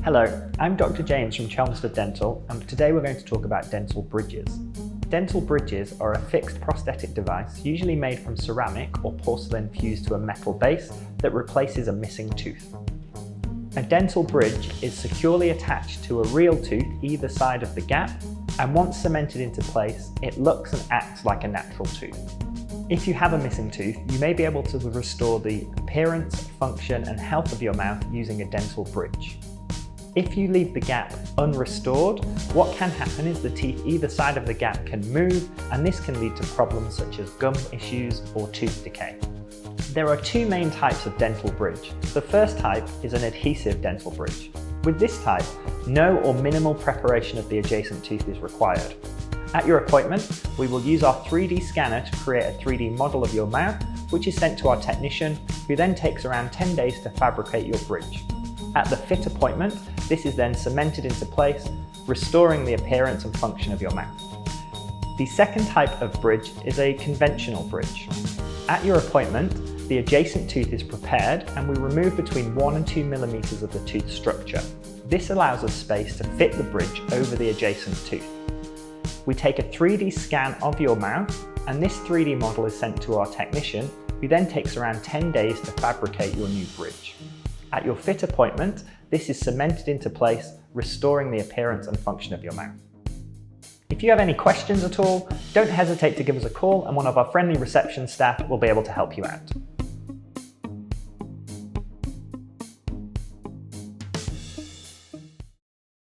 Hello, I'm Dr. James from Chelmsford Dental, and today we're going to talk about dental bridges. Dental bridges are a fixed prosthetic device usually made from ceramic or porcelain fused to a metal base that replaces a missing tooth. A dental bridge is securely attached to a real tooth either side of the gap, and once cemented into place, it looks and acts like a natural tooth. If you have a missing tooth, you may be able to restore the appearance, function, and health of your mouth using a dental bridge. If you leave the gap unrestored, what can happen is the teeth either side of the gap can move, and this can lead to problems such as gum issues or tooth decay. There are two main types of dental bridge. The first type is an adhesive dental bridge. With this type, no or minimal preparation of the adjacent tooth is required. At your appointment, we will use our 3D scanner to create a 3D model of your mouth, which is sent to our technician, who then takes around 10 days to fabricate your bridge. At the fit appointment, this is then cemented into place, restoring the appearance and function of your mouth. The second type of bridge is a conventional bridge. At your appointment, the adjacent tooth is prepared and we remove between 1 and 2 millimeters of the tooth structure. This allows us space to fit the bridge over the adjacent tooth. We take a 3D scan of your mouth, and this 3D model is sent to our technician, who then takes around 10 days to fabricate your new bridge. At your fit appointment, this is cemented into place, restoring the appearance and function of your mouth. If you have any questions at all, don't hesitate to give us a call, and one of our friendly reception staff will be able to help you out.